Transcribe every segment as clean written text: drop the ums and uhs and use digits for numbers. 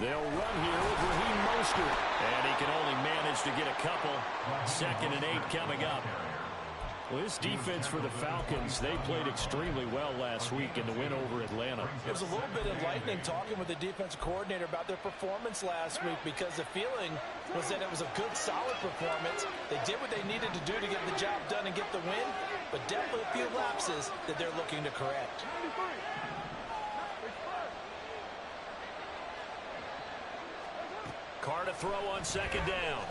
They'll run here with Raheem Mostert. And he can only manage to get a couple. 2nd and 8 coming up. Well, this defense for the Falcons, they played extremely well last week in the win over Atlanta. It was a little bit enlightening talking with the defensive coordinator about their performance last week, because the feeling was that it was a good, solid performance. They did what they needed to do to get the job done and get the win, but definitely a few lapses that they're looking to correct. Carr to throw on 2nd down.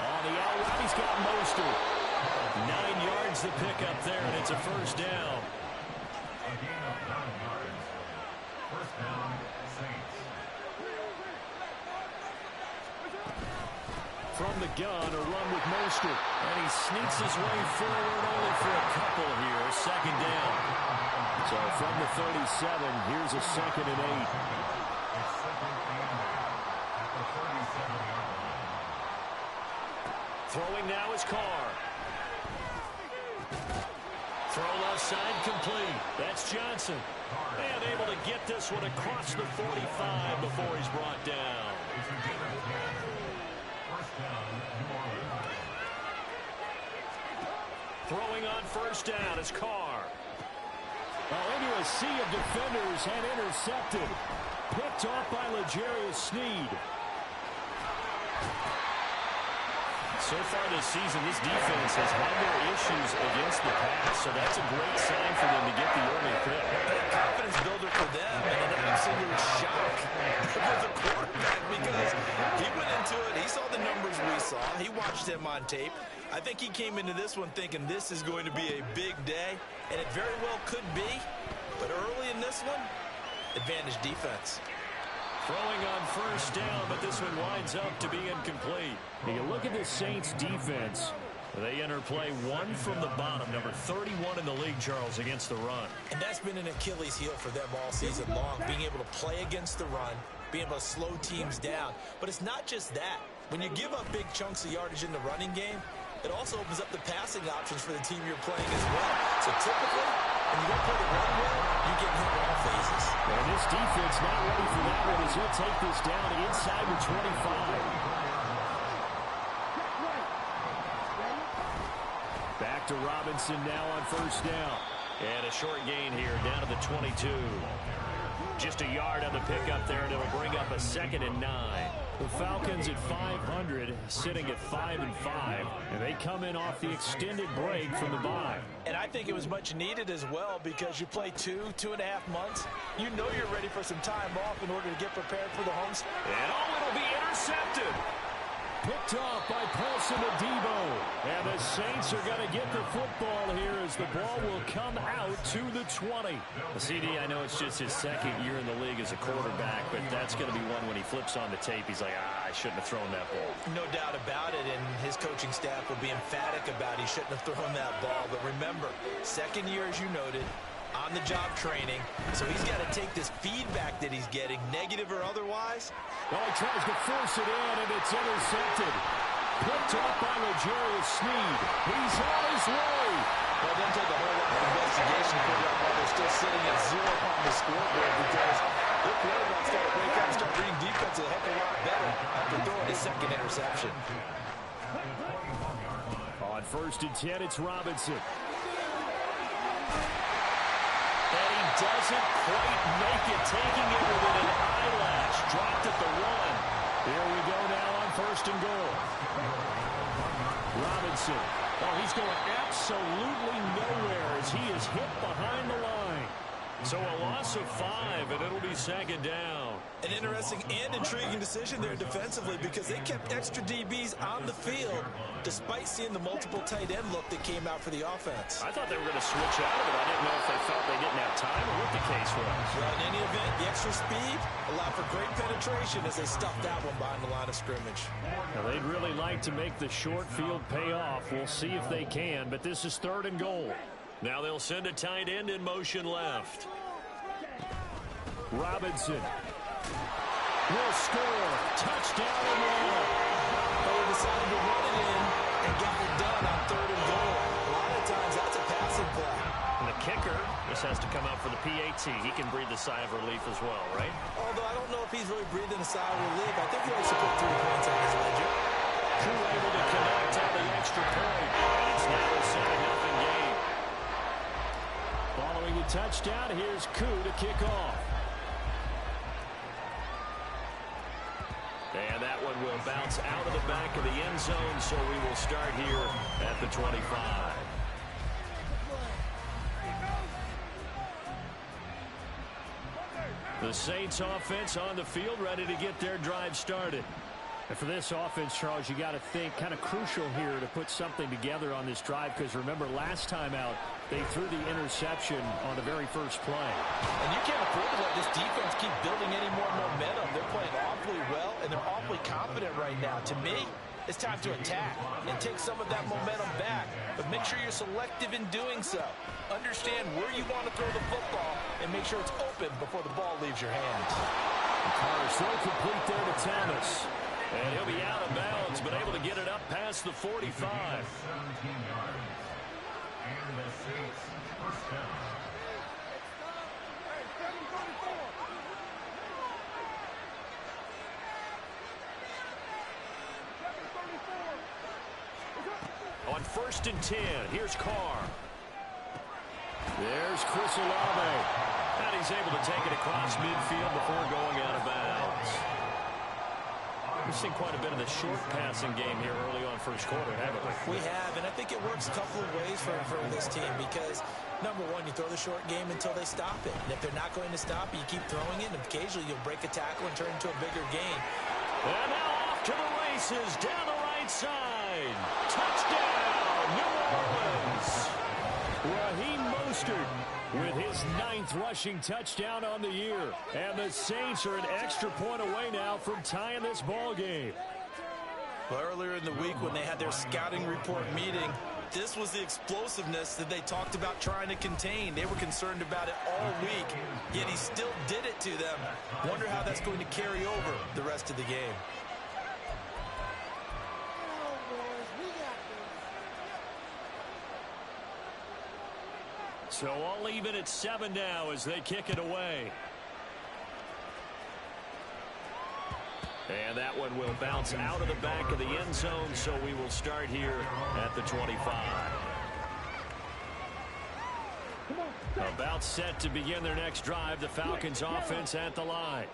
On the out route, he's got Mostert. 9 yards to pick up there, and it's a 1st down. From the gun, a run with Mostert. And he sneaks his way forward only for a couple here. 2nd down. So from the 37, here's a 2nd and 8. Throwing now is Carr. Throw left side complete. That's Johnson. And able to get this one across the 45 before he's brought down. Throwing on 1st down is Carr. Well, into a sea of defenders and intercepted. Picked off by L'Jarius Sneed. So far this season, this defense has had their issues against the pass, so that's a great sign for them to get the early pick. A confidence builder for them, and an absolute shock for the quarterback, because he went into it, he saw the numbers we saw, he watched them on tape. I think he came into this one thinking this is going to be a big day, and it very well could be, but early in this one, advantage defense. Throwing on 1st down, but this one winds up to be incomplete. You look at the Saints defense. They enter play 1 from the bottom, number 31 in the league, Charles, against the run. And that's been an Achilles heel for them all season long, being able to play against the run, being able to slow teams down. But it's not just that. When you give up big chunks of yardage in the running game, it also opens up the passing options for the team you're playing as well. So typically, when you don't play the run well, you get hit in all phases. And this defense not ready for that one as he'll take this down inside the 25. Back to Robinson now on 1st down. And a short gain here down to the 22. Just a yard on the pickup there, and it'll bring up a 2nd and 9. The Falcons at 500, sitting at 5-5, and they come in off the extended break from the bye. And I think it was much needed as well, because you play 2.5 months. You know you're ready for some time off in order to get prepared for the homes. And it'll be intercepted. Picked off by Paulson Adebo. And the Saints are going to get the football here as the ball will come out to the 20. CD, I know it's just his 2nd year in the league as a quarterback, but that's going to be one when he flips on the tape, he's like, I shouldn't have thrown that ball. No doubt about it, and his coaching staff will be emphatic about he shouldn't have thrown that ball. But remember, 2nd year, as you noted, on-the-job training, so he's got to take this feedback that he's getting, negative or otherwise. Well, he tries to force it in, and it's intercepted. Picked off by L'Jarius Sneed. He's on his way. Well, it doesn't take a whole lot of investigation to figure out why they're still sitting at 0 on the scoreboard, because their quarterback's got to wake up and start reading defense a heck of a lot better after throwing his 2nd interception. On 1st and 10, it's Robinson. Doesn't quite make it, taking it within an eyelash. Dropped at the 1. Here we go now on 1st and goal. Robinson. Oh, he's going absolutely nowhere as he is hit behind the line. So a loss of 5, and it'll be 2nd down. An interesting and intriguing decision there defensively, because they kept extra DBs on the field despite seeing the multiple tight end look that came out for the offense. I thought they were going to switch out of it. I didn't know if they felt they didn't have time or what the case was. Well, in any event, the extra speed allowed for great penetration as they stuffed that one behind the line of scrimmage. Now, they'd really like to make the short field pay off. We'll see if they can, but this is 3rd and goal. Now they'll send a tight end in motion left. Robinson will score. Touchdown and one. They decided to run it in and got it done on 3rd and goal. A lot of times that's a passing play. And the kicker just has to come out for the PAT. He can breathe a sigh of relief as well, right? Although I don't know if he's really breathing a sigh of relief. I think he likes to put 3 points on his ledger. Crew able to connect on the extra point. And it's now a 7-0 game. Following the touchdown, here's Koo to kick off. And that one will bounce out of the back of the end zone, so we will start here at the 25. The Saints offense on the field, ready to get their drive started. And for this offense, Charles, you got to think kind of crucial here to put something together on this drive, because remember last time out they threw the interception on the very first play. And you can't afford to let this defense keep building any more momentum. They're playing awfully well, and they're awfully confident right now. To me, it's time to attack and take some of that momentum back, but make sure you're selective in doing so. Understand where you want to throw the football and make sure it's open before the ball leaves your hands. The Carr throw complete there to Thomas. And he'll be out of bounds, but able to get it up past the 45. On 1st and 10, here's Carr. There's Chris Olave. And he's able to take it across midfield before going out of bounds. We've seen quite a bit of the short passing game here early on first quarter, haven't we? We have, and I think it works a couple of ways for this team because, number one, you throw the short game until they stop it. And if they're not going to stop it, you keep throwing it, and occasionally you'll break a tackle and turn into a bigger gain. And now off to the races, down the right side. Touchdown, New Orleans. Raheem Mostert with his 9th rushing touchdown on the year. And the Saints are an extra point away now from tying this ball game. Well, earlier in the week when they had their scouting report meeting, this was the explosiveness that they talked about trying to contain. They were concerned about it all week, yet he still did it to them. Wonder how that's going to carry over the rest of the game. So all even at 7 now as they kick it away. And that one will bounce out of the back of the end zone, so we will start here at the 25. About set to begin their next drive, the Falcons offense at the line.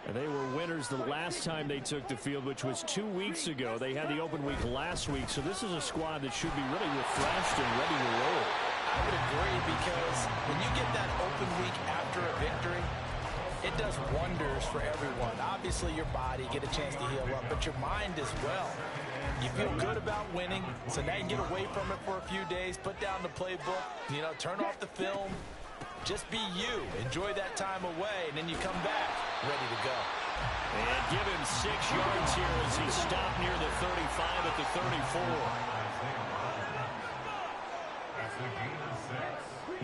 And they were winners the last time they took the field, which was 2 weeks ago. They had the open week last week, so this is a squad that should be really refreshed and ready to roll. I would agree, because when you get that open week after a victory, it does wonders for everyone. Obviously, your body, get a chance to heal up, but your mind as well. You feel good about winning, so now you can get away from it for a few days, put down the playbook, turn off the film, just be you. Enjoy that time away, and then you come back ready to go. And give him 6 yards here as he stopped near the 35 at the 34.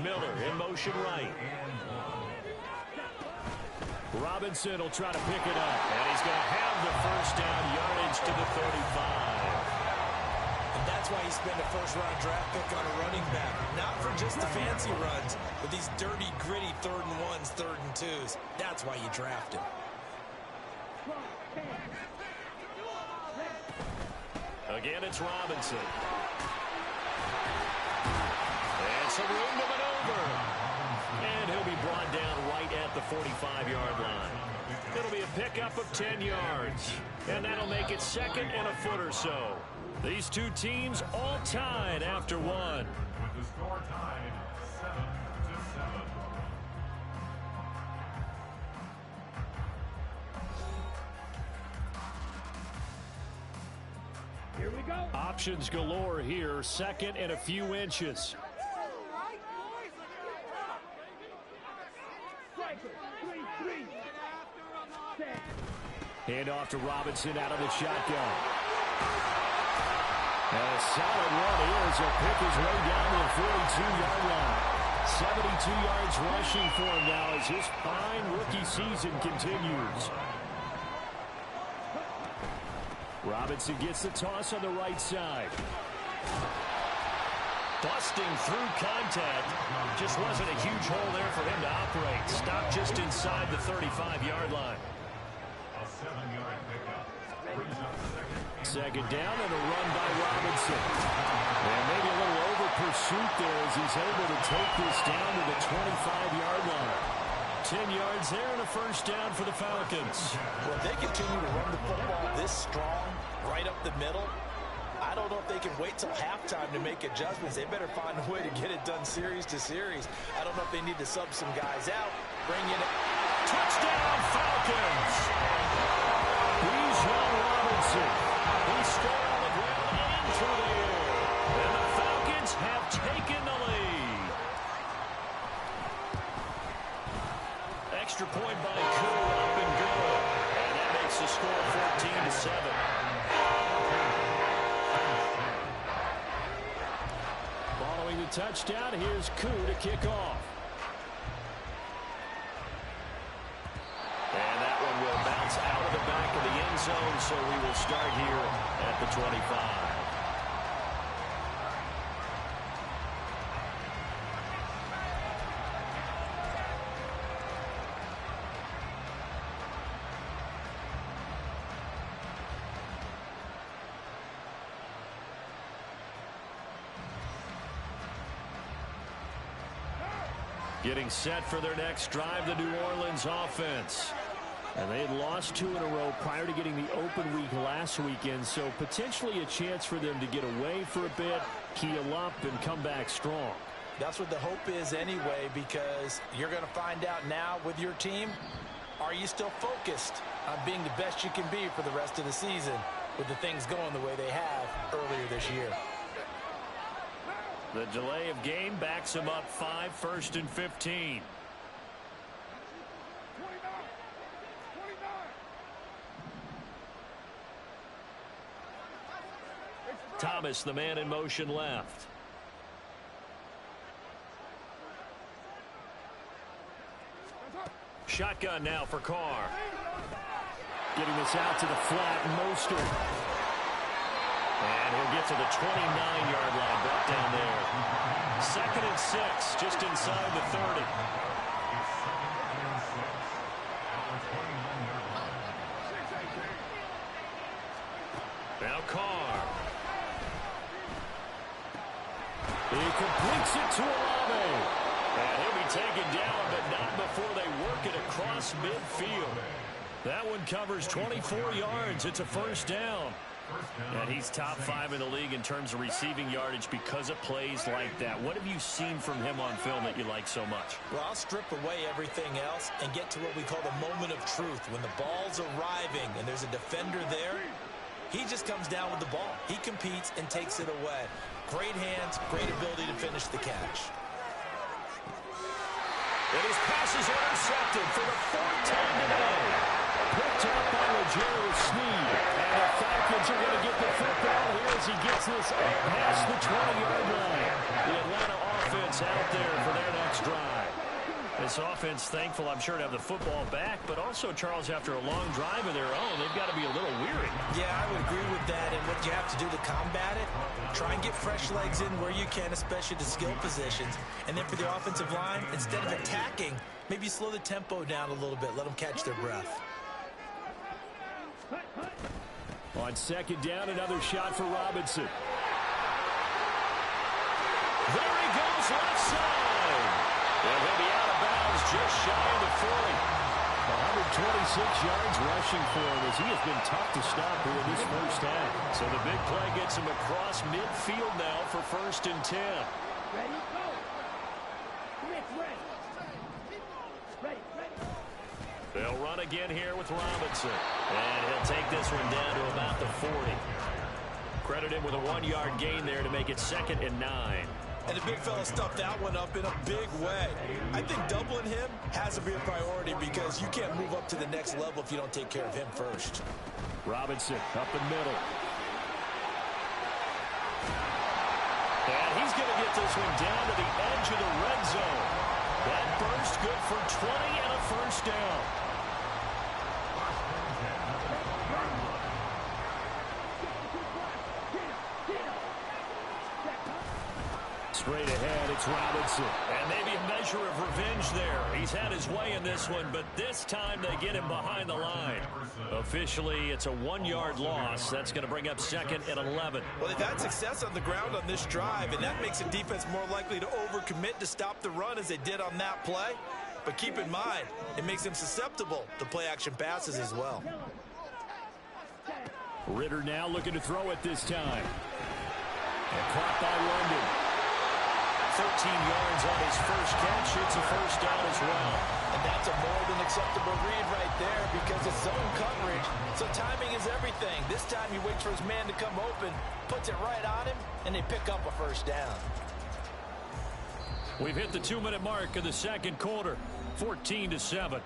Miller in motion right. Robinson will try to pick it up, and he's going to have the first down, yardage to the 35. And that's why he spent a first-round draft pick on a running back. Not for just the fancy runs, but these dirty, gritty 3rd and 1s, 3rd and 2s. That's why you draft him. Again, it's Robinson. And some room to maneuver. And he'll be brought down right at the 45-yard line. It'll be a pickup of 10 yards. And that'll make it 2nd and a foot or so. These two teams all tied after one. With the score tied 7-7. Here we go. Options galore here. 2nd and a few inches. Hand off to Robinson out of the shotgun. And a solid run here as he'll pick his way down to the 42-yard line. 72 yards rushing for him now as his fine rookie season continues. Robinson gets the toss on the right side. Busting through contact. Just wasn't a huge hole there for him to operate. Stopped just inside the 35-yard line. A 7-yard pickup. Brings up Second down and a run by Robinson. And maybe a little over pursuit there as he's able to take this down to the 25-yard line. 10 yards there and a first down for the Falcons. Well, if they continue to run the football this strong, right up the middle, I don't know if they can wait till halftime to make adjustments. They better find a way to get it done series to series. I don't know if they need to sub some guys out, bring in a touchdown Falcons. Bijan Robinson. He's straight on the ground and through the air. And the Falcons have taken the lead. Extra point by Koo, up and good. And that makes the score 14-7. Following the touchdown, here's Koo to kick off. And that one will bounce out of the back of the end zone, so we will start here at the 25. Getting set for their next drive, the New Orleans offense. And they had lost 2 in a row prior to getting the open week last weekend, so potentially a chance for them to get away for a bit, heal up, and come back strong. That's what the hope is anyway, because you're going to find out now with your team, are you still focused on being the best you can be for the rest of the season with the things going the way they have earlier this year? The delay of game backs him up 5, 1st and 15. Thomas, the man in motion left. Shotgun now for Carr. Getting this out to the flat, Mostert. And he'll get to the 29-yard line, brought down there. 2nd and 6, just inside the 30. Now Carr. He completes it to Olave. And he'll be taken down, but not before they work it across midfield. That one covers 24 yards. It's a first down. And he's top 5 in the league in terms of receiving yardage because of plays like that. What have you seen from him on film that you like so much? Well, I'll strip away everything else and get to what we call the moment of truth. When the ball's arriving and there's a defender there, he just comes down with the ball. He competes and takes it away. Great hands, great ability to finish the catch. And his pass is intercepted for the 4th time today. Picked up by L'Jarius Sneed. And the Falcons are going to get the football here as he gets this up past the 20-yard line. The Atlanta offense out there for their next drive. This offense thankful, I'm sure, to have the football back, but also, Charles, after a long drive of their own, they've got to be a little weary. Yeah, I would agree with that, and what you have to do to combat it, try and get fresh legs in where you can, especially the skill positions. And then for the offensive line, instead of attacking, maybe slow the tempo down a little bit, let them catch their breath. On 2nd down, another shot for Robinson. There he goes, left side. And he'll be out of bounds just shy of the 40. 126 yards rushing for him as he has been tough to stop here in this first half. So the big play gets him across midfield now for 1st and 10. Ready, go. Ready. They'll run again here with Robinson. And he'll take this one down to about the 40. Credit him with a 1-yard gain there to make it 2nd and 9. And the big fella stuffed that one up in a big way. I think doubling him has to be a priority because you can't move up to the next level if you don't take care of him first. Robinson up the middle. And he's going to get this one down to the edge of the red zone. That burst good for 20 and a first down. straight ahead. It's Robinson. And maybe a measure of revenge there. He's had his way in this one, but this time they get him behind the line. Officially, it's a 1-yard loss. That's going to bring up 2nd and 11. Well, they've had success on the ground on this drive, and that makes the defense more likely to overcommit to stop the run as they did on that play. But keep in mind, it makes them susceptible to play-action passes as well. Ritter now looking to throw it this time. And caught by London. 13 yards on his first catch. It's a first down as well. And that's a more than acceptable read right there because it's zone coverage. So timing is everything. This time he waits for his man to come open, puts it right on him, and they pick up a first down. We've hit the 2-minute mark in the second quarter. 14-7.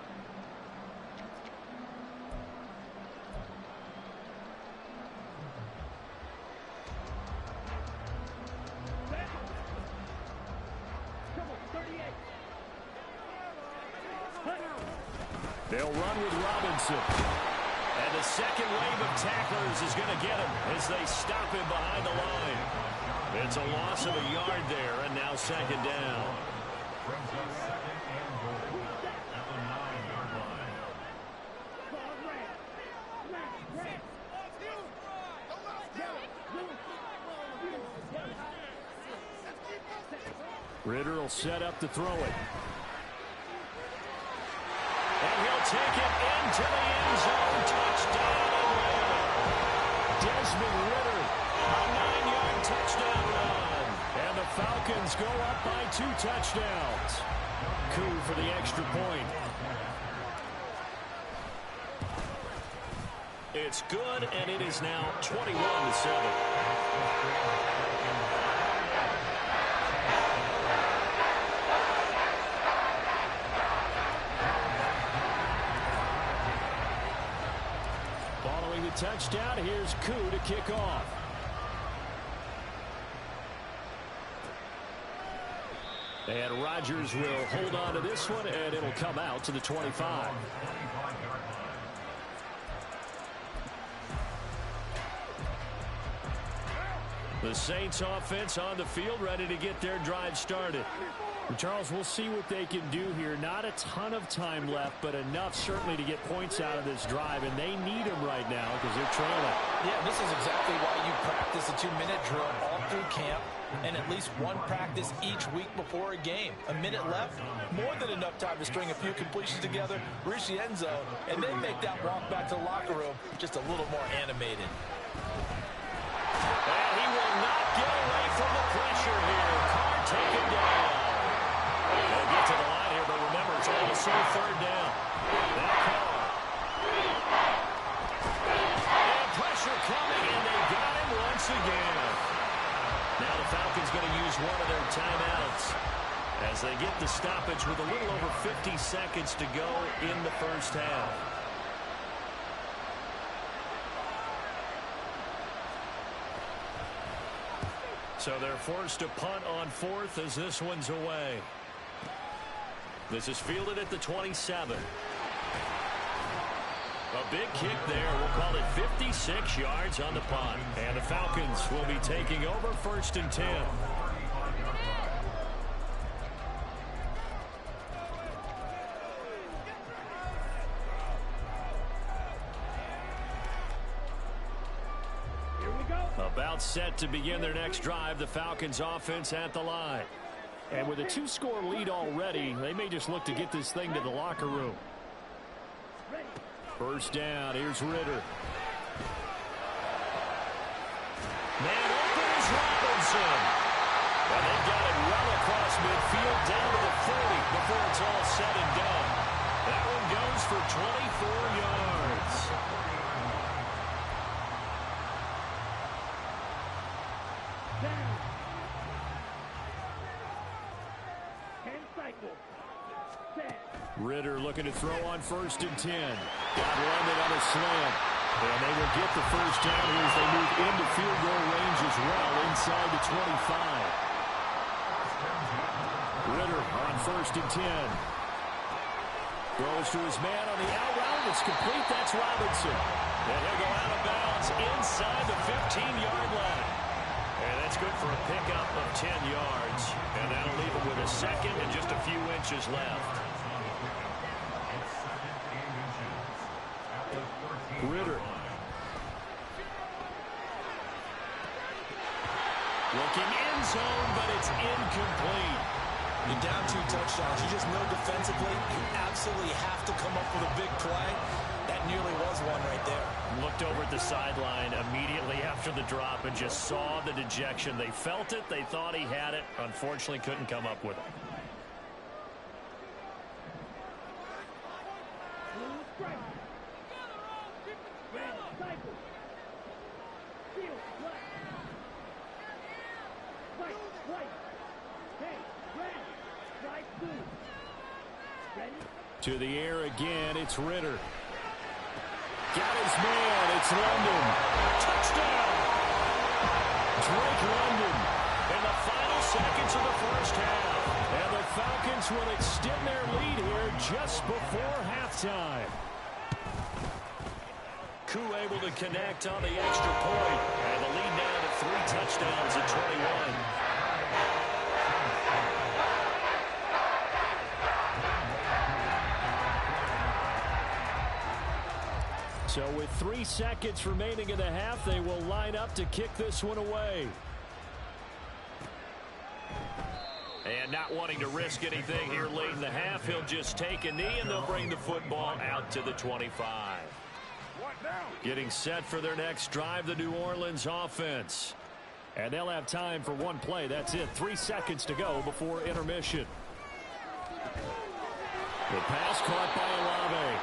They'll run with Robinson. And the second wave of tacklers is going to get him as they stop him behind the line. It's a loss of a yard there, and now second down. Ritter will set up to throw it. And he'll take it into the end zone. Touchdown, Atlanta. Desmond Ritter, a 9-yard touchdown run. And the Falcons go up by 2 touchdowns. Coup for the extra point. It's good, and it is now 21-7. Touchdown. Here's Koo to kick off. And Rodgers will hold on to this one, and it'll come out to the 25. The Saints offense on the field, ready to get their drive started. Charles, we'll see what they can do here. Not a ton of time left, but enough certainly to get points out of this drive, and they need them right now because they're trailing. Yeah, this is exactly why you practice a 2-minute drill all through camp and at least one practice each week before a game. A minute left, more than enough time to string a few completions together, reach the end zone, and then make that walk back to the locker room just a little more animated. And he will not get away from the pressure here. Carr taken down. They'll get to the line here, but remember, it's also third down. That Carr. And pressure coming, and they got him once again. Now the Falcons going to use one of their timeouts as they get the stoppage with a little over 50 seconds to go in the first half. So they're forced to punt on 4th as this one's away. This is fielded at the 27. A big kick there. We'll call it 56 yards on the punt. And the Falcons will be taking over 1st and 10. About set to begin their next drive. The Falcons offense at the line. And with a 2-score lead already, they may just look to get this thing to the locker room. First down. Here's Ritter. Man open is Robinson. And they've got it well across midfield down to the 40 before it's all said and done. That one goes for 24 yards. Ritter looking to throw on 1st and 10. Got London on a slant. And they will get the first down here as they move into field goal range as well inside the 25. Ritter on 1st and 10. Throws to his man on the out route. It's complete. That's Robinson. And he'll go out of bounds inside the 15-yard line. And And that's good for a pickup of 10 yards. And that'll leave him with a second and just a few inches left. Ritter. Looking end zone, but it's incomplete. You're down 2 touchdowns. You just know defensively you absolutely have to come up with a big play. That nearly was one right there. Looked over at the sideline immediately after the drop and just saw the dejection. They felt it. They thought he had it. Unfortunately, couldn't come up with it. To the air again, it's Ritter. Got his man, it's London. Touchdown! Drake London in the final seconds of the first half. And the Falcons will extend their lead here just before halftime. Koo able to connect on the extra point. And the lead now to 3 touchdowns at 21. So with 3 seconds remaining in the half, they will line up to kick this one away. And not wanting to risk anything here late in the half, he'll just take a knee and they'll bring the football out to the 25. Getting set for their next drive, the New Orleans offense. And they'll have time for one play. That's it. 3 seconds to go before intermission. The pass caught by Olave.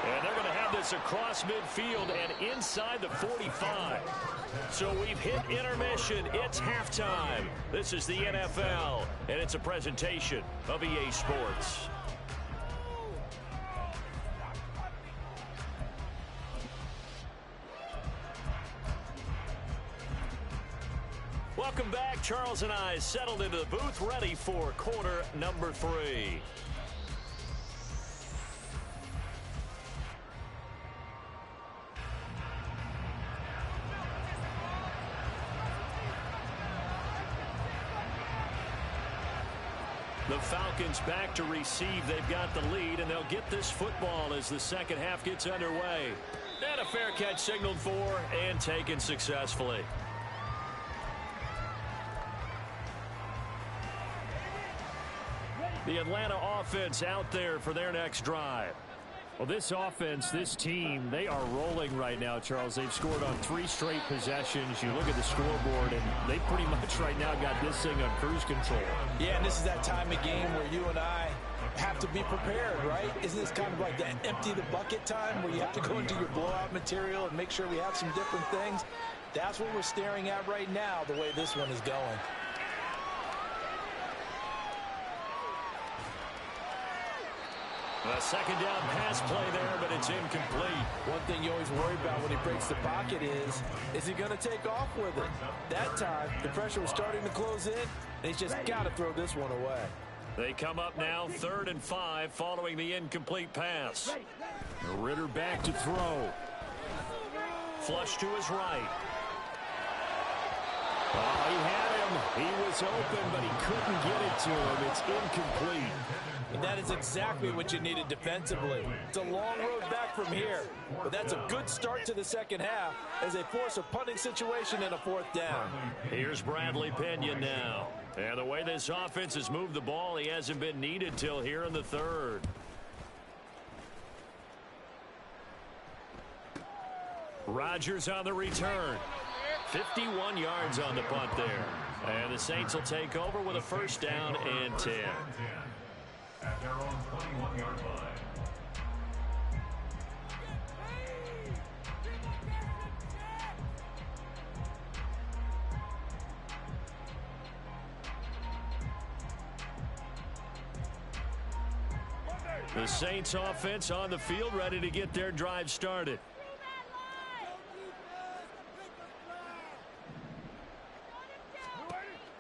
And they're going to have this across midfield and inside the 45. So we've hit intermission. It's halftime. This is the NFL, and it's a presentation of EA Sports. Welcome back. Charles and I settled into the booth, ready for quarter number 3. The Falcons back to receive. They've got the lead, and they'll get this football as the second half gets underway. And a fair catch signaled for and taken successfully. The Atlanta offense out there for their next drive. Well, this offense, this team, they are rolling right now, Charles. They've scored on 3 straight possessions. You look at the scoreboard, and they pretty much right now got this thing on cruise control. Yeah, and this is that time of game where you and I have to be prepared, right? Isn't this kind of like the empty the bucket time where you have to go into your blowout material and make sure we have some different things? That's what we're staring at right now, the way this one is going. A second down pass play there, but it's incomplete. One thing you always worry about when he breaks the pocket is he going to take off with it? That time, the pressure was starting to close in, and he's just got to throw this one away. They come up now 3rd and 5 following the incomplete pass. Ritter back to throw. Flush to his right. Oh, he had him. He was open, but he couldn't get it to him. It's incomplete. And that is exactly what you needed defensively. It's a long road back from here, but that's a good start to the second half as they force a punting situation and a 4th down. Here's Bradley Pinion now. And the way this offense has moved the ball, he hasn't been needed till here in the 3rd. Rodgers on the return. 51 yards on the punt there. And the Saints will take over with a 1st down and 10. At their own 21-yard line. The Saints offense on the field, ready to get their drive started.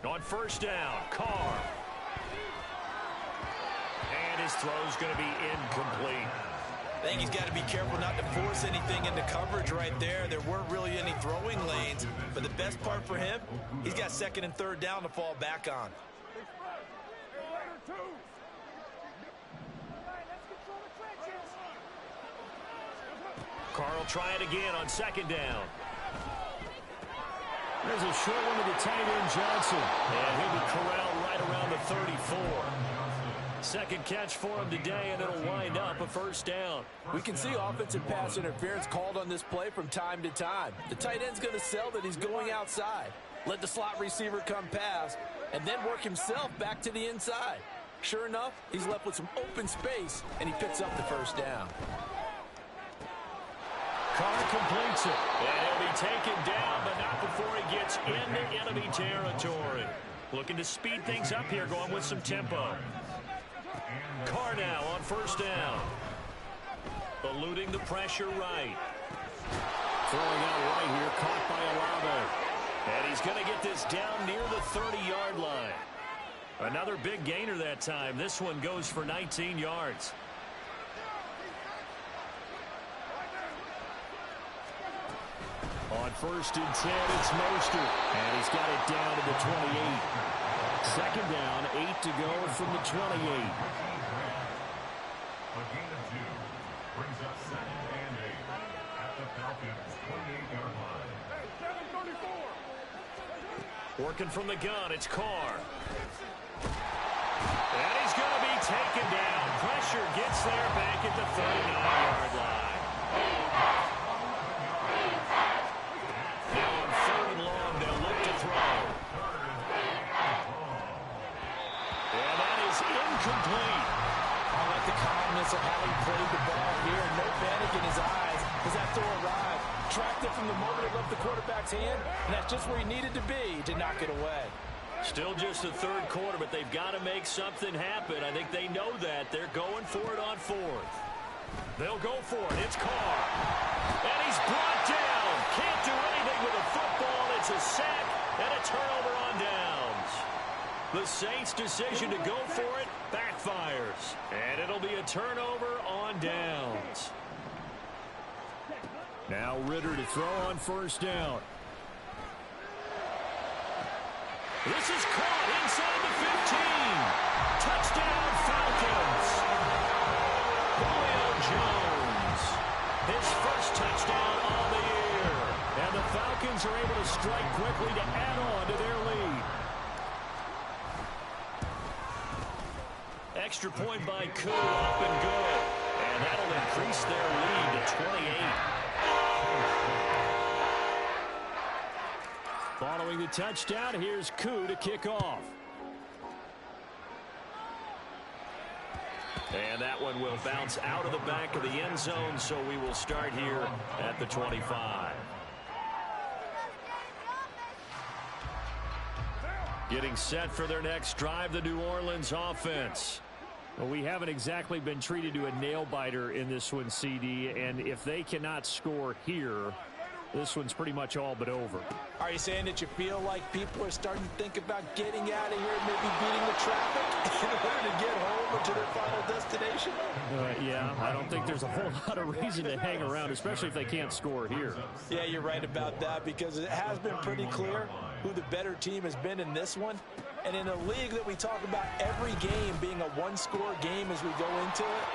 On 1st down, Carr. And his throw's going to be incomplete. I think he's got to be careful not to force anything into coverage right there. There weren't really any throwing lanes, but the best part for him, he's got second and third down to fall back on. Carl try it again on second down. There's a short one to the tight end, Johnson. And he'll be corralled right around the 34. Second catch for him today, and it'll wind up a first down. We can see offensive pass interference called on this play from time to time. The tight end's going to sell that he's going outside. Let the slot receiver come past, and then work himself back to the inside. Sure enough, he's left with some open space, and he picks up the first down. Carr completes it, and he'll be taken down, but not before he gets into enemy territory. Looking to speed things up here, going with some tempo. Carr now on first down. Eluding the pressure right. Throwing out right here, caught by Olave. And he's going to get this down near the 30-yard line. Another big gainer that time. This one goes for 19 yards. On first and 10, it's Mostert. And he's got it down to the 28. Second down, 8 to go from the 28. A gain of 2 brings up second and 8 at the Falcons' 28-yard line. 7:34. Working from the gun, it's Carr. And he's going to be taken down. Pressure gets there back at the 39-yard line. Now on third and long, they'll look to throw. And that is incomplete. I like the calmness of how he played the ball here. No panic in his eyes as that throw arrived. Tracked it from the moment it left the quarterback's hand, and that's just where he needed to be to knock it away. Still just the third quarter, but they've got to make something happen. I think they know that. They're going for it on fourth. They'll go for it. It's Carr. And he's brought down. Can't do anything with a football. It's a sack and a turnover on downs. The Saints' decision to go for it backfires. And it'll be a turnover on downs. Now Ritter to throw on first down. This is caught inside the 15. Touchdown Falcons. Julio Jones. His first touchdown on the year. And the Falcons are able to strike quickly to add on to their lead. Extra point by Koo, up and good. And that'll increase their lead to 28. Following the touchdown, here's Koo to kick off. And that one will bounce out of the back of the end zone, so we will start here at the 25. Getting set for their next drive, the New Orleans offense. Well, we haven't exactly been treated to a nail-biter in this one, CD, and if they cannot score here, this one's pretty much all but over. Are you saying that you feel like people are starting to think about getting out of here, maybe beating the traffic in order to get home or to their final destination? Yeah, I don't think there's a whole lot of reason to hang around, especially if they can't score here. Yeah, you're right about that, because it has been pretty clear who the better team has been in this one. And in a league that we talk about every game being a one-score game as we go into it,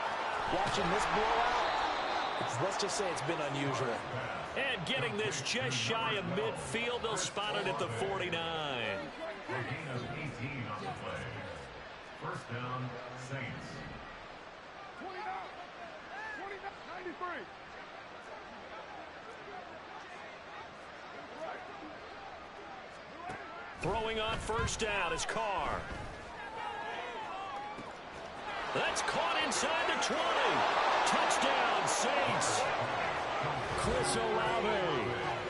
watching this blowout, let's just say it's been unusual. And getting this just shy of midfield, they'll spot it at the 49. A gain of 18 on the play. First down, Saints. 29. 93. Throwing on first down is Carr. That's caught inside the 20. Touchdown, Saints. Chris Olave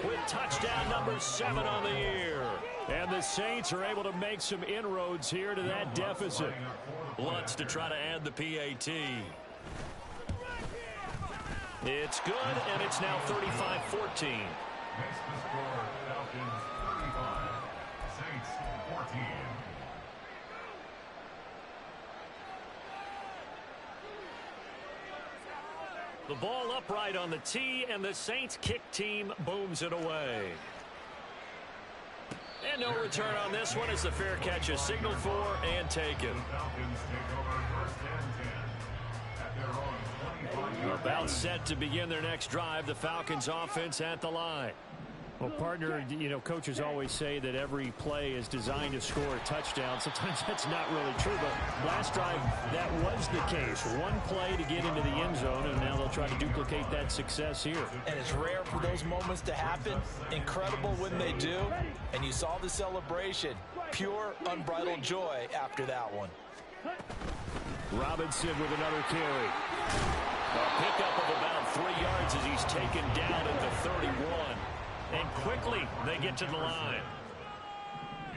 with touchdown number 7 on the year. And the Saints are able to make some inroads here to that deficit. Lutz to try to add the PAT. It's good, and it's now 35-14. Makes the score Falcons 35, Saints 14. The ball upright on the tee, and the Saints kick team booms it away. And no return on this one as the fair catch is signaled for and taken. About set to begin their next drive, the Falcons offense at the line. Well, partner, you know, coaches always say that every play is designed to score a touchdown. Sometimes that's not really true, but last drive, that was the case. One play to get into the end zone, and now they'll try to duplicate that success here. And it's rare for those moments to happen. Incredible when they do. And you saw the celebration. Pure, unbridled joy after that one. Robinson with another carry. A pickup of about 3 yards as he's taken down at the 31. And quickly, they get to the line.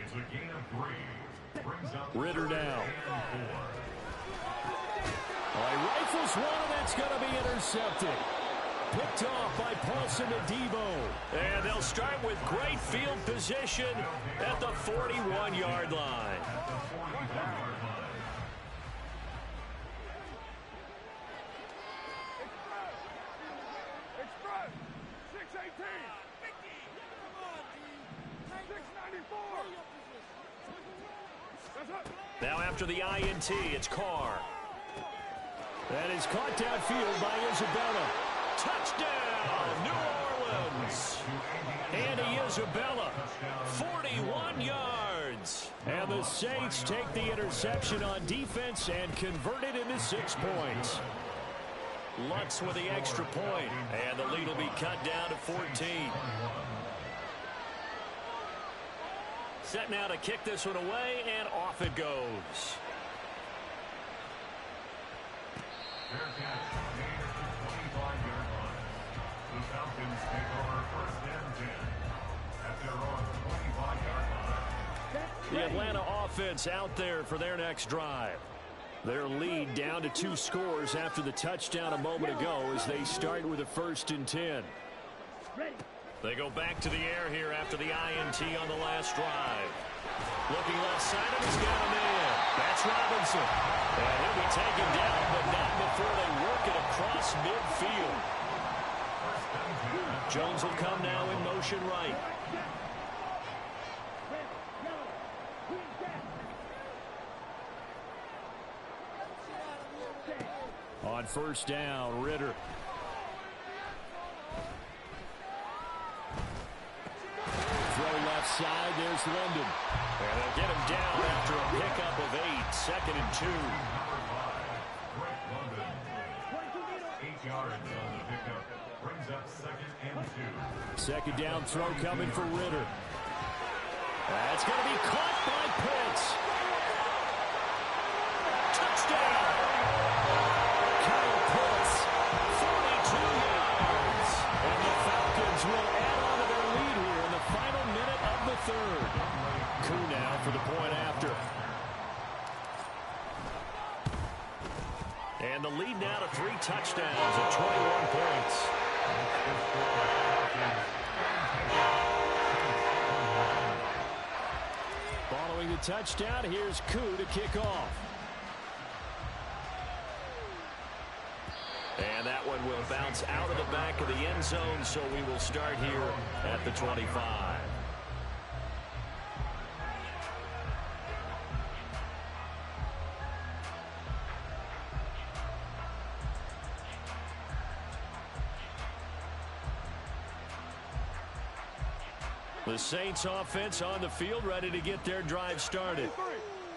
It's a gain of 3. Brings up Ritter now. He rifles one, and that's going to be intercepted. Picked off by Paulson Adebo. And they'll start with great field position at the 41-yard line. Now after the INT, it's Carr. That is caught downfield by Isabella. Touchdown, New Orleans. Andy Isabella, 41 yards. And the Saints take the interception on defense and convert it into 6 points. Lutz with the extra point, and the lead will be cut down to 14. Set now to kick this one away, and off it goes. fair catch. Gain at the 25-yard line. The Falcons take over 1st and 10 at their own 25-yard line. The Atlanta offense out there for their next drive. Their lead down to 2 scores after the touchdown a moment ago as they start with a 1st and 10. They go back to the air here after the INT on the last drive. Looking left side, and he's got a man. That's Robinson. And he'll be taken down, but not before they work it across midfield. Jones will come now in motion right. On 1st down, Ritter. Throw left side, there's London. And they'll get him down after a pickup of 8, 2nd and 2. Great London. 8 yards on the pickup. Brings up 2nd and 2. 2nd down throw coming for Ritter. That's going to be caught by Pitts. Touchdown! Kyle Pitts, 42 yards. And the Falcons will add on to their lead here in the final minute of the 3rd. Koo now for the point after. And the lead now to 3 touchdowns at 21 points. Following the touchdown, here's Koo to kick off. And that one will bounce out of the back of the end zone, so we will start here at the 25. The Saints offense on the field, ready to get their drive started.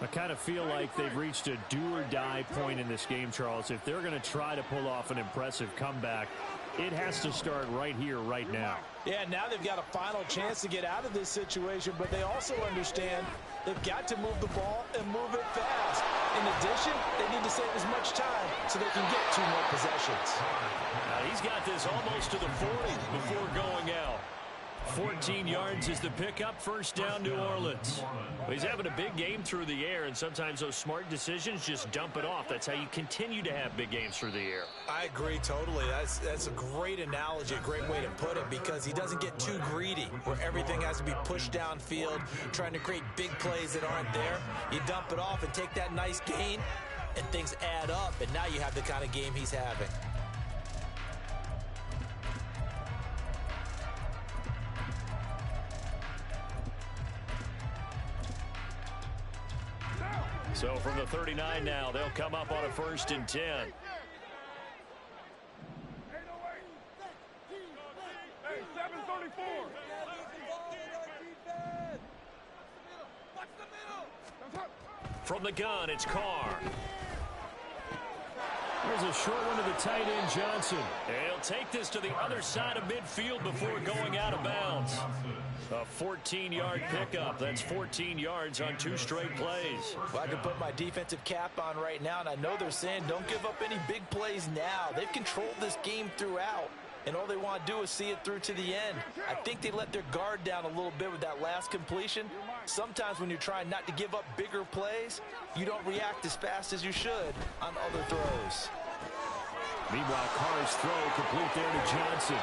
I kind of feel like they've reached a do-or-die point in this game, Charles. If they're going to try to pull off an impressive comeback, it has to start right here, right now. Yeah, now they've got a final chance to get out of this situation, but they also understand they've got to move the ball and move it fast. In addition, they need to save as much time so they can get 2 more possessions. Now he's got this almost to the 40 before going out. 14 yards is the pickup. 1st down, New Orleans. Well, he's having a big game through the air, and sometimes those smart decisions just dump it off. That's how you continue to have big games through the air. I agree totally. That's a great analogy, a great way to put it, because he doesn't get too greedy where everything has to be pushed downfield, trying to create big plays that aren't there. You dump it off and take that nice gain, and things add up, and now you have the kind of game he's having. So from the 39 now, they'll come up on a 1st and 10. Hey, 734. From the gun, it's Carr. There's a short one to the tight end, Johnson. He'll take this to the other side of midfield before going out of bounds. A 14-yard pickup. That's 14 yards on 2 straight plays. Well, I can put my defensive cap on right now, and I know they're saying don't give up any big plays now. They've controlled this game throughout, and all they want to do is see it through to the end. I think they let their guard down a little bit with that last completion. Sometimes when you're trying not to give up bigger plays, you don't react as fast as you should on other throws. Meanwhile, Carr's throw complete there to Johnson.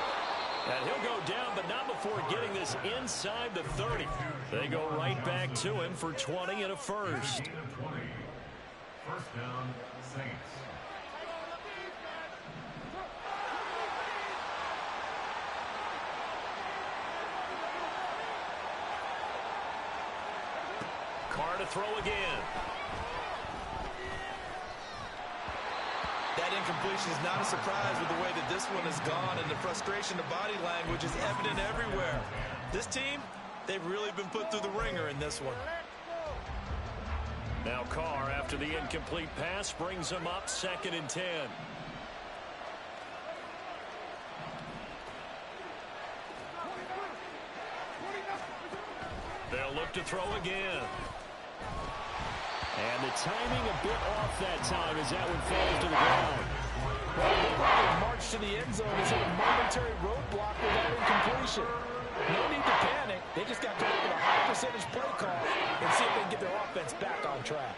And he'll go down, but not before getting this inside the 30. They go right back to him for 20 and a first. 20. First down, Saints. Carr to throw again. That incompletion is not a surprise with the way that this one has gone, and the frustration, the body language is evident everywhere. This team, they've really been put through the ringer in this one. Now Carr, after the incomplete pass, brings him up 2nd and 10. They'll look to throw again. And the timing a bit off that time as that one falls to the ground. Well, march to the end zone is a momentary roadblock with that incompletion. No need to panic. They just got to look at a high percentage play call and see if they can get their offense back on track.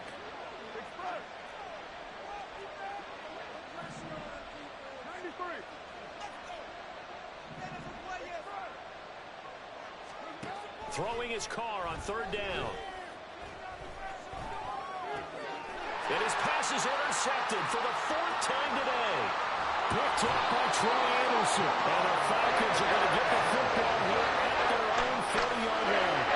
Throwing his Carr on 3rd down. And his pass is intercepted for the 4th time today. Picked up by Troy Anderson. And the Falcons are going to get the football here at their own 40-yard line.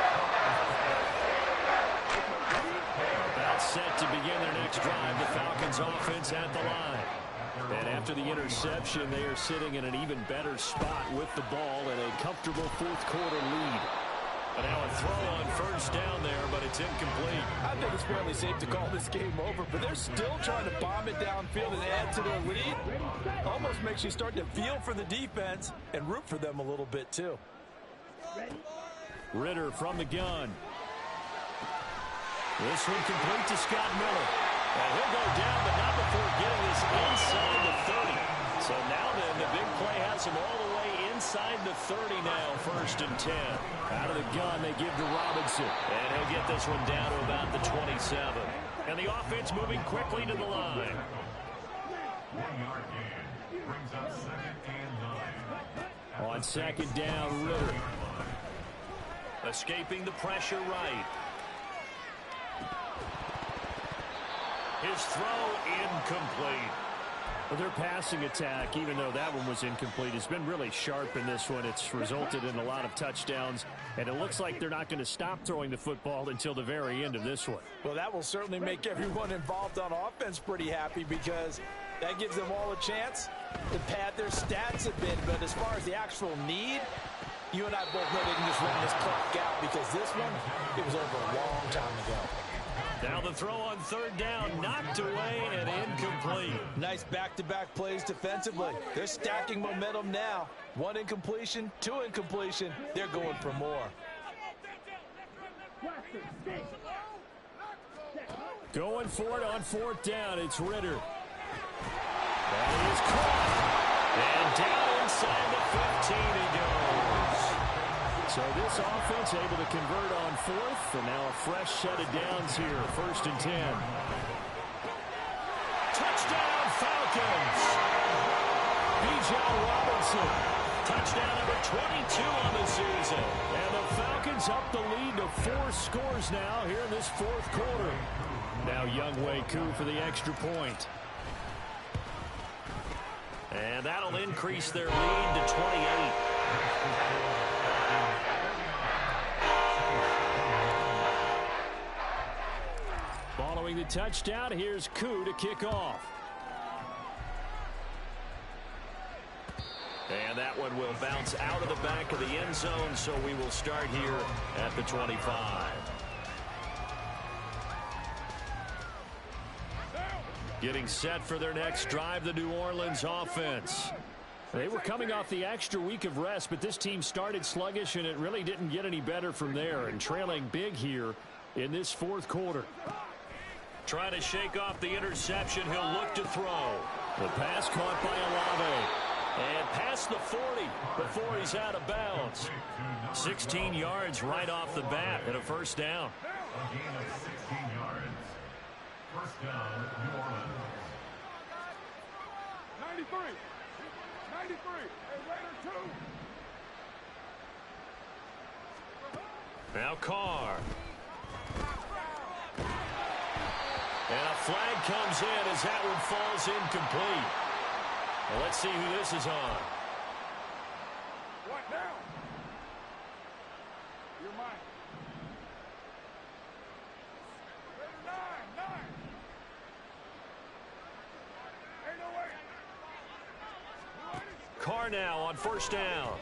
About set to begin their next drive. The Falcons offense at the line. And after the interception, they are sitting in an even better spot with the ball and a comfortable 4th quarter lead. And now a throw on 1st down there, but it's incomplete. I think it's fairly safe to call this game over, but they're still trying to bomb it downfield and add to their lead. Almost makes you start to feel for the defense and root for them a little bit, too. Ritter from the gun. This one complete to Scott Miller. And he'll go down, but not before getting this inside the 30. So now then, the big play has him all the way inside the 30 now, 1st and 10. Out of the gun, they give to Robinson. And he'll get this one down to about the 27. And the offense moving quickly to the line. 1-yard gain brings up 2nd and 9. On 2nd down, Ritter. Escaping the pressure right. His throw incomplete. Well, their passing attack, even though that one was incomplete, has been really sharp in this one. It's resulted in a lot of touchdowns, and it looks like they're not going to stop throwing the football until the very end of this one. Well, that will certainly make everyone involved on offense pretty happy because that gives them all a chance to pad their stats a bit. But as far as the actual need, you and I both know they can just run this clock out because this one, it was over a long time ago. Now the throw on 3rd down, knocked away and incomplete. Nice back-to-back plays defensively. They're stacking momentum now. 1 incompletion, 2 incompletion. They're going for more. Going for it on 4th down. It's Ritter. That is caught. And down inside the 15 he goes. So this offense able to convert on 4th, and now a fresh set of downs here, 1st and 10. Touchdown Falcons! Bijan Robinson, touchdown number 22 on the season. And the Falcons up the lead to 4 scores now here in this 4th quarter. Now Younghoe Koo for the extra point. And that'll increase their lead to 28. Following the touchdown. Here's Koo to kick off. And that one will bounce out of the back of the end zone, so we will start here at the 25. Getting set for their next drive, the New Orleans offense. They were coming off the extra week of rest, but this team started sluggish, and it really didn't get any better from there, and trailing big here in this fourth quarter. Trying to shake off the interception. He'll look to throw. The pass caught by Olave. And past the 40 before he's out of bounds. 16 yards right off the bat and a first down. A gain of 16 yards. First down, New Orleans. 93. 93. Hey, Raider 2. Now Carr. And a flag comes in as that one falls incomplete. Well, let's see who this is on. What now? You're mine. Raider 9. Ain't no way. Carr now on first down.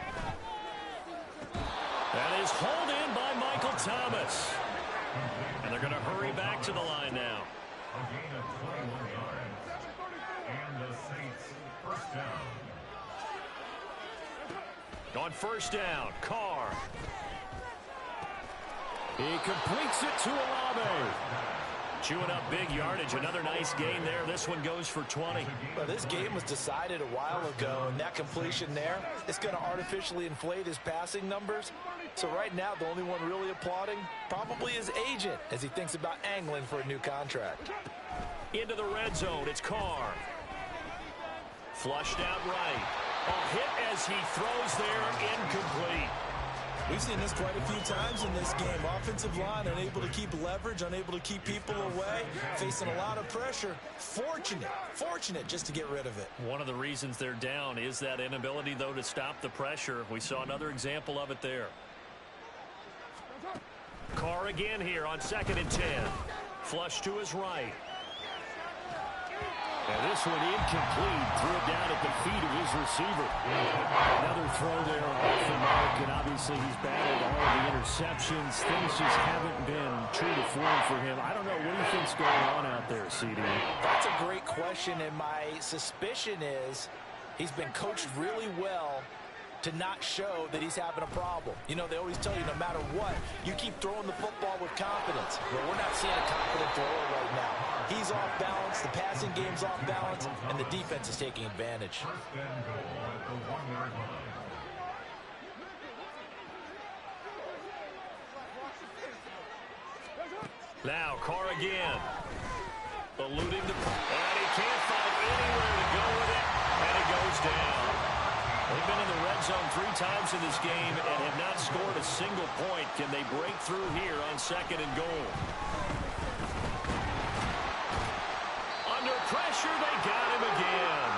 That is hauled in by Michael Thomas. And they're going to hurry back to the line now. A gain of 21 yards. And the Saints first down. On first down, Carr. He completes it to Olave. Chewing up big yardage. Another nice gain there. This one goes for 20. Well, this game was decided a while ago, and that completion there is going to artificially inflate his passing numbers. So right now, the only one really applauding probably his agent as he thinks about angling for a new contract. Into the red zone, it's Carr. Flushed out right. A hit as he throws there, incomplete. We've seen this quite a few times in this game. Offensive line unable to keep leverage, unable to keep people away, facing a lot of pressure. Fortunate just to get rid of it. One of the reasons they're down is that inability, though, to stop the pressure. We saw another example of it there. Carr again here on 2nd and 10. Flush to his right. And this one incomplete. Threw it down at the feet of his receiver. Another throw there off the mark, and obviously he's battled all of the interceptions. Things just haven't been true to form for him. I don't know. What do you think's going on out there, CD? That's a great question, and my suspicion is he's been coached really well to not show that he's having a problem. You know, they always tell you no matter what, you keep throwing the football with confidence. Well, we're not seeing a confident thrower right now. He's off balance, the passing game's off balance, and the defense is taking advantage. First and goal at the 1-yard line. Now Carr again. Eluding the... And he can't find anywhere to go with it, and it goes down. They've been in the red zone 3 times in this game and have not scored a single point. Can they break through here on 2nd and goal? Under pressure, they got him again.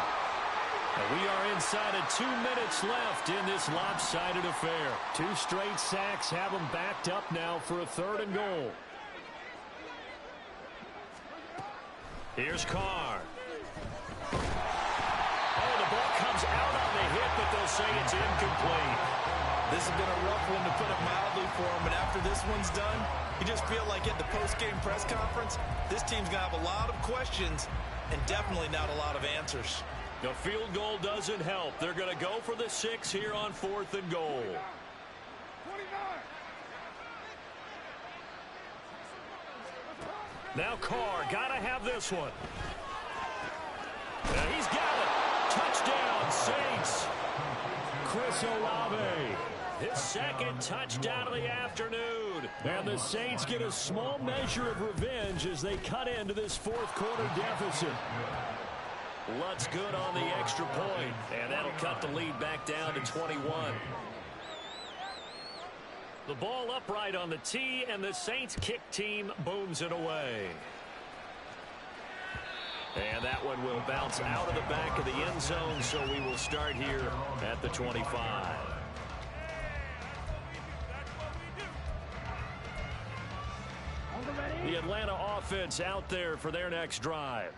And we are inside of 2 minutes left in this lopsided affair. 2 straight sacks have them backed up now for a 3rd and goal. Here's Carr. The ball comes out on the hit, but they'll say it's incomplete. This has been a rough one, to put it mildly, for him. And after this one's done, you just feel like at the post-game press conference, this team's going to have a lot of questions and definitely not a lot of answers. The field goal doesn't help. They're going to go for the 6 here on 4th and goal. 29. Now Carr, got to have this one. And he's got it. Touchdown, Saints. Chris Olave. His 2nd touchdown of the afternoon. And the Saints get a small measure of revenge as they cut into this 4th quarter deficit. Lutz good on the extra point, and that'll cut the lead back down to 21. The ball upright on the tee, and the Saints kick team booms it away. And that one will bounce out of the back of the end zone, so we will start here at the 25. The the Atlanta offense out there for their next drive.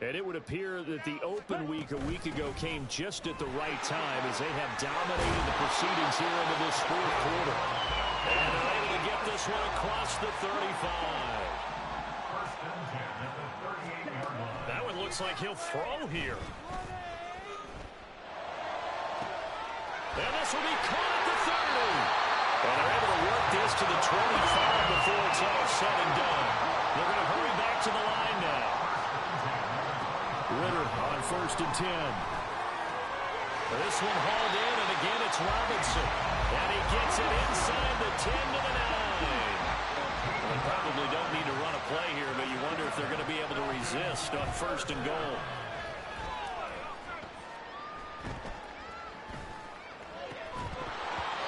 And it would appear that the open week a week ago came just at the right time as they have dominated the proceedings here into this fourth quarter. And they're able to get this one across the 35. That one looks like he'll throw here. And this will be caught at the 30. And they're able to work this to the 25 before it's all said and done. They're going to hurry back to the line now. Ritter on 1st and 10. This one hauled in, and again it's Robinson. And he gets it inside the 10 to the 9. Well, they probably don't need to run a play here, but you wonder if they're going to be able to resist on 1st and goal.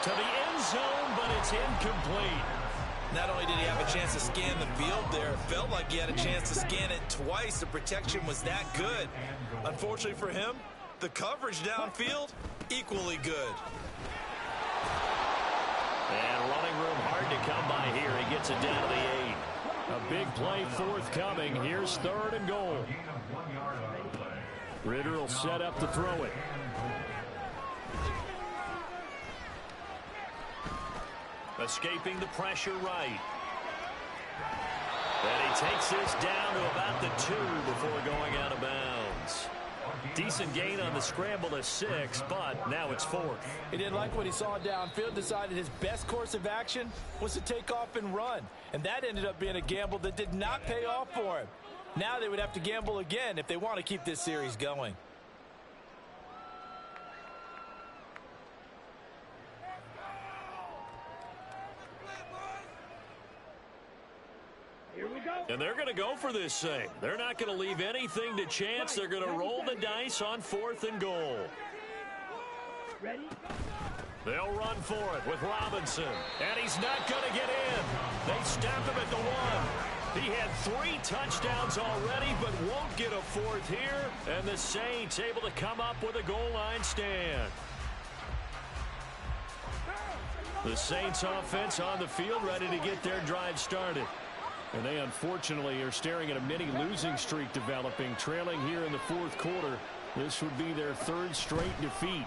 To the end zone, but it's incomplete. Not only did he have a chance to scan the field there, it felt like he had a chance to scan it twice. The protection was that good. Unfortunately for him, the coverage downfield, equally good. And running room hard to come by here. He gets it down to the 8. A big play forthcoming. Here's 3rd and goal. Ritter will set up to throw it. Escaping the pressure right. And he takes this down to about the 2 before going out of bounds. Decent gain on the scramble to 6, but now it's 4th. He didn't like what he saw downfield, decided his best course of action was to take off and run. And that ended up being a gamble that did not pay off for him. Now they would have to gamble again if they want to keep this series going. And they're going to go for this thing. They're not going to leave anything to chance. They're going to roll the dice on 4th and goal. Ready? They'll run for it with Robinson. And he's not going to get in. They stop him at the 1. He had 3 touchdowns already, but won't get a 4th here. And the Saints able to come up with a goal line stand. The Saints offense on the field ready to get their drive started. And they unfortunately are staring at a mini losing streak developing, trailing here in the 4th quarter. This would be their 3rd straight defeat.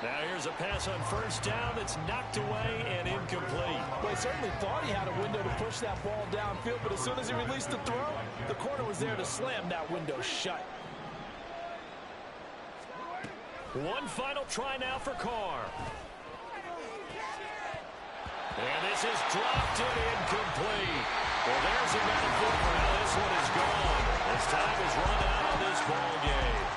Now here's a pass on 1st down that's knocked away and incomplete. Well, he certainly thought he had a window to push that ball downfield, but as soon as he released the throw, the corner was there to slam that window shut. One final try now for Carr. And this is dropped and incomplete. Well, there's a metaphor for how this one is gone. As time is run out on this ball game.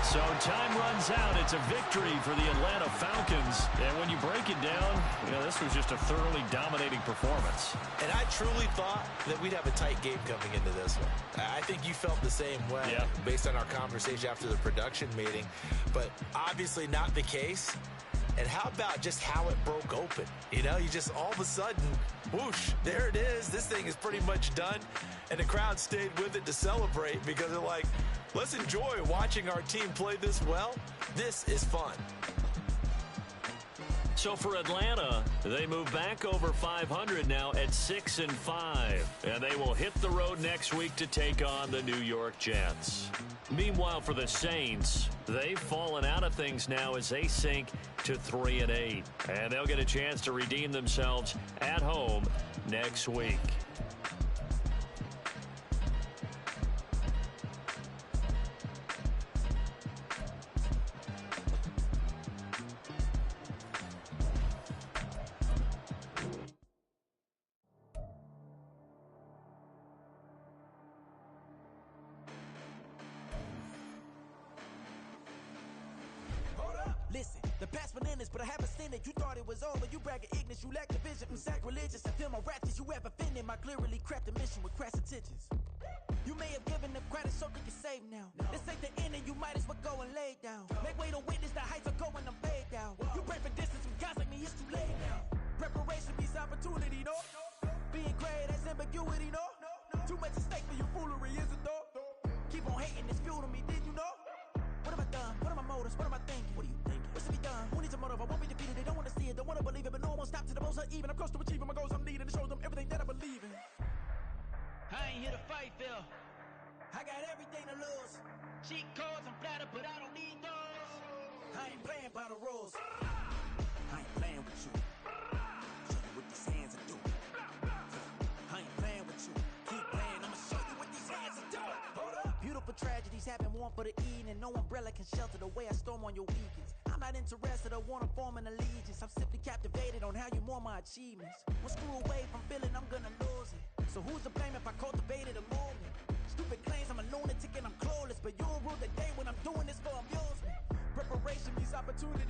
So time runs out. It's a victory for the Atlanta Falcons. And when you break it down, you know, this was just a thoroughly dominating performance. And I truly thought that we'd have a tight game coming into this one. I think you felt the same way based on our conversation after the production meeting. But obviously not the case. And how about just how it broke open? You know, you just all of a sudden, whoosh, there it is. This thing is pretty much done. And the crowd stayed with it to celebrate because they're like, let's enjoy watching our team play this well. This is fun. So for Atlanta, they move back over 500 now at 6-5. And they will hit the road next week to take on the New York Jets. Meanwhile, for the Saints, they've fallen out of things now as they sink to 3-8. And they'll get a chance to redeem themselves at home next week. Listen, the past bananas, but I haven't seen it. You thought it was over, you bragging ignorance, you lack the vision. I'm sacrilegious, I feel my wrath, you ever offended. My clearly crafted mission with crass intentions. You may have given up credit so they can save now. This ain't the end and you might as well go and lay down. Make way to witness the heights are going, I'm paid down. You pray for distance from guys like me, it's too late now. Preparation beats opportunity, no? Being great, that's ambiguity, no? Too much at stake for your foolery, is it though? Keep on hating, it's fuel to me, did you know? What have I done? What are my motives? What am I thinking? What are you thinking? What's to be done? Who needs a motive? I won't be defeated. They don't want to see it. Don't want to believe it, but no one never stop to the most even. I'm close to achieving my goals. I'm needing to show them everything that I believe in. I ain't here to fight, Phil. I got everything to lose. Cheat codes, I'm flattered, but I don't need those. I ain't playing by the rules. I ain't playing with you. Show you what these hands are doing. I ain't playing with you. Keep playing, I'ma show you what these hands are doing. Hold up. Beautiful tragedies happen, one for the evening. No umbrella can shelter the way I storm on your weekends. I'm not interested, I wanna form an allegiance. I'm simply captivated on how you more my achievements. One screw away from feeling I'm gonna lose it. So who's to blame if I cultivated a movement? Stupid claims I'm a lunatic and I'm clueless, but you'll rule the day when I'm doing this for amusement. Preparation means opportunity.